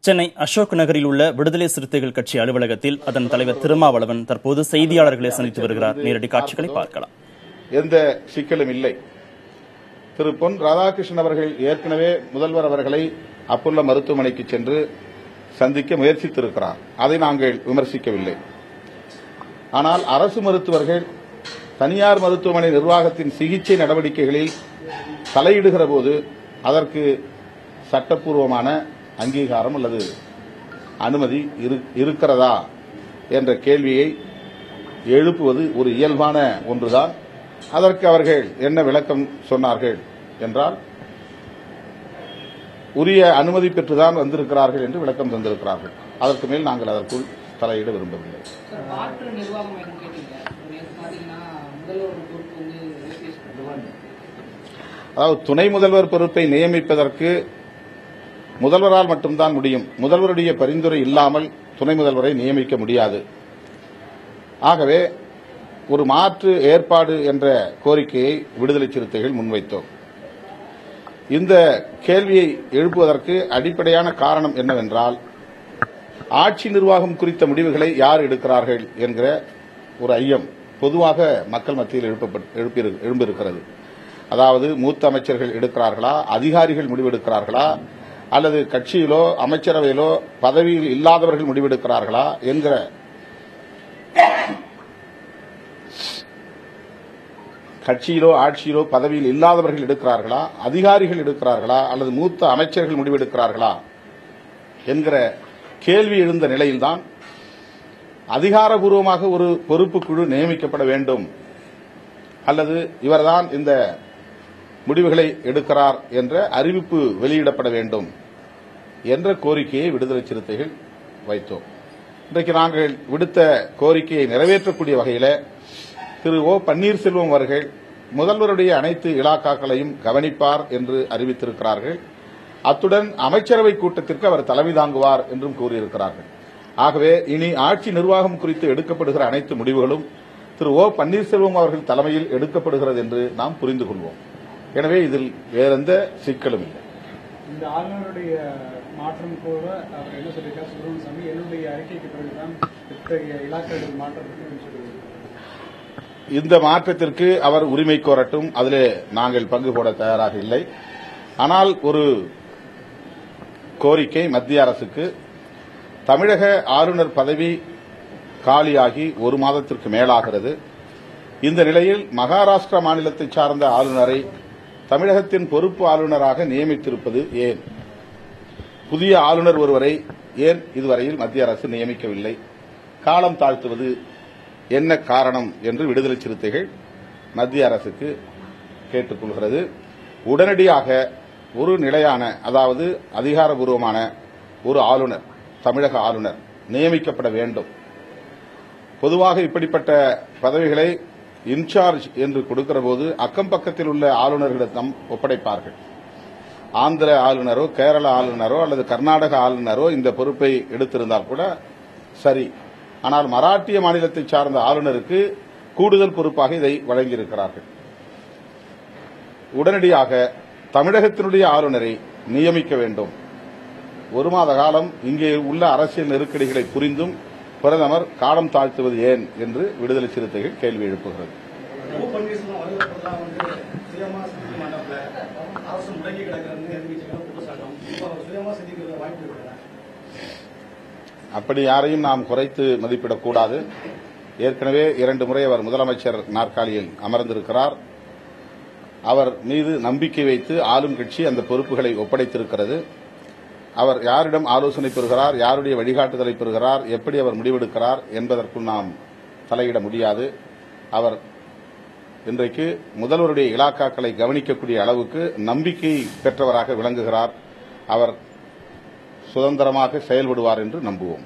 சென்னை அசோக் நகரில் உள்ள விடுதலை சிறுத்தைகள் கட்சி அலுவலகத்தில் அதன் தலைவர் திருமாவளவன் தற்போது செய்தியாளர்களை சந்தித்து வருகிறார். நேரடி காட்சிகளை பார்க்கலாம். எந்த சிக்கலும் இல்லை. திரு பொன் ராதாகிருஷ்ணன் அவர்கள் ஏற்கனவே முதல்வர் அவர்களை அப்போலோ மருத்துவமனைக்கு சென்று சந்திக்க முயற்சித்திருக்கிறார். அதை நாங்கள் விமர்சிக்கவில்லை. ஆனால் அரசு மருத்துவர்கள் தனியார் மருத்துவமனை நிர்வாகத்தின் சிகிச்சை நடவடிக்கைகளில் தலையிடுகிற போது அதற்கு சட்டப்பூர்வமான அங்கீகாரம் அல்லது அனுமதி இருக்கிறதா என்ற கேள்வியை எழுப்புவது ஒரு இயல்பான ஒன்றுதான். அதற்கு அவர்கள் என்ன விளக்கம் சொன்னார்கள் என்றால், உரிய அனுமதி பெற்றுதான் வந்திருக்கிறார்கள் என்று விளக்கம் தந்திருக்கிறார்கள். அதற்கு மேல் நாங்கள் அதற்குள் தலையிட விரும்பவில்லை. அதாவது துணை முதல்வர் பொறுப்பை நியமிப்பதற்கு முதல்வரால் மட்டும்தான் முடியும். முதல்வருடைய பரிந்துரை இல்லாமல் துணை முதல்வரை நியமிக்க முடியாது. ஆகவே ஒரு மாற்று ஏற்பாடு என்ற கோரிக்கையை விடுதலை சிறுத்தைகள் முன்வைத்தோம். இந்த கேள்வியை எழுப்புவதற்கு அடிப்படையான காரணம் என்னவென்றால், ஆட்சி நிர்வாகம் குறித்த முடிவுகளை யார் எடுக்கிறார்கள் என்கிற ஒரு ஐயம் பொதுவாக மக்கள் மத்தியில் எழும்பியிருக்கிறது. அதாவது மூத்த அமைச்சர்கள் எடுக்கிறார்களா, அதிகாரிகள் முடிவெடுக்கிறார்களா, அல்லது கட்சியிலோ அமைச்சரவையிலோ பதவியில் இல்லாதவர்கள் முடிவெடுக்கிறார்களா என்கிற கட்சியிலோ ஆட்சியிலோ பதவியில் இல்லாதவர்கள் எடுக்கிறார்களா, அதிகாரிகள் எடுக்கிறார்களா, அல்லது மூத்த அமைச்சர்கள் முடிவெடுக்கிறார்களா என்கிற கேள்வி எழுந்த நிலையில்தான் அதிகாரபூர்வமாக ஒரு பொறுப்பு குழு நியமிக்கப்பட வேண்டும், அல்லது இவர்தான் இந்த முடிவுகளை எடுக்கிறார் என்ற அறிவிப்பு வெளியிடப்பட வேண்டும் என்ற கோரிக்கையை விடுதலை சிறுத்தைகள் வைத்தோம். இன்றைக்கு நாங்கள் விடுத்த கோரிக்கையை நிறைவேற்றக்கூடிய வகையில் திரு ஓ பன்னீர்செல்வம் அவர்கள் முதல்வருடைய அனைத்து இலாக்காக்களையும் கவனிப்பார் என்று அறிவித்திருக்கிறார்கள். அத்துடன் அமைச்சரவை கூட்டத்திற்கு அவர் தலைமை தாங்குவார் என்றும் கூறியிருக்கிறார்கள். ஆகவே இனி ஆட்சி நிர்வாகம் குறித்து எடுக்கப்படுகிற அனைத்து முடிவுகளும் திரு ஓ பன்னீர்செல்வம் அவர்கள் தலைமையில் எடுக்கப்படுகிறது என்று நாம் புரிந்து கொள்வோம். எனவே இதில் வேறெந்த சிக்கலும் இல்லை. இந்த ஆளுநருடைய மாற்றம் கூட அவர் என்ன சொல்லியிருக்கார், சுப்பிரமணியசாமி என்னுடைய அறிக்கைக்கு பிறகுதான் இத்தகைய இலாக்காக்கள் மாற்றப்பட்டு சொல்லுவார். இந்த மாற்றத்திற்கு அவர் உரிமை கோரட்டும், அதிலே நாங்கள் பங்கு போட தயாராக இல்லை. ஆனால் ஒரு கோரிக்கை மத்திய அரசுக்கு, தமிழக ஆளுநர் பதவி காலியாகி ஒரு மாதத்திற்கு மேலாகிறது. இந்த நிலையில் மகாராஷ்டிரா மாநிலத்தை சார்ந்த ஆளுநரை தமிழகத்தின் பொறுப்பு ஆளுநராக நியமித்திருப்பது ஏன்? புதிய ஆளுநர் ஒருவரை ஏன் இதுவரையில் மத்திய அரசு நியமிக்கவில்லை? காலம் தாழ்த்துவது என்ன காரணம் என்று விடுதலை சிறுத்தைகள் மத்திய அரசுக்கு கேட்டுக் கொள்கிறது. உடனடியாக ஒரு நிலையான, அதாவது அதிகாரபூர்வமான ஒரு ஆளுநர், தமிழக ஆளுநர் நியமிக்கப்பட வேண்டும். பொதுவாக இப்படிப்பட்ட பதவிகளை இன்சார்ஜ் என்று கொடுக்கிற போது அக்கம் பக்கத்தில் உள்ள ஆளுநர்களிடம் ஒப்படைப்பார்கள். ஆந்திர ஆளுநரோ, கேரள ஆளுநரோ அல்லது கர்நாடக ஆளுநரோ இந்த பொறுப்பை எடுத்திருந்தால் கூட சரி. ஆனால் மராட்டிய மாநிலத்தை சார்ந்த ஆளுநருக்கு கூடுதல் பொறுப்பாக இதை வழங்கியிருக்கிறார்கள். உடனடியாக தமிழகத்தினுடைய ஆளுநரை நியமிக்க வேண்டும். ஒரு மாத காலம் இங்கே உள்ள அரசியல் நெருக்கடிகளை புரிந்தும் பிரதமர் காலம் தாழ்த்துவது ஏன் என்று விடுதலை சிறுத்தைகள் கேள்வி எழுப்புகிறது. அப்படி யாரையும் நாம் குறைத்து மதிப்பிடக்கூடாது. ஏற்கனவே 2 முறை அவர் முதலமைச்சர் நாற்காலியில் அமர்ந்திருக்கிறார். அவர் மீது நம்பிக்கை வைத்து ஆளும் கட்சி அந்த பொறுப்புகளை ஒப்படைத்திருக்கிறது. அவர் யாரிடம் ஆலோசனை பெறுகிறார், யாருடைய வழிகாட்டுதலை பெறுகிறார், எப்படி அவர் முடிவெடுக்கிறார் என்பதற்குள் நாம் தலையிட முடியாது. அவர் இன்றைக்கு முதல்வருடைய இலாக்காக்களை கவனிக்கக்கூடிய அளவுக்கு நம்பிக்கை பெற்றவராக விளங்குகிறார். அவர் சுதந்திரமாக செயல்படுவார் என்று நம்புவோம்.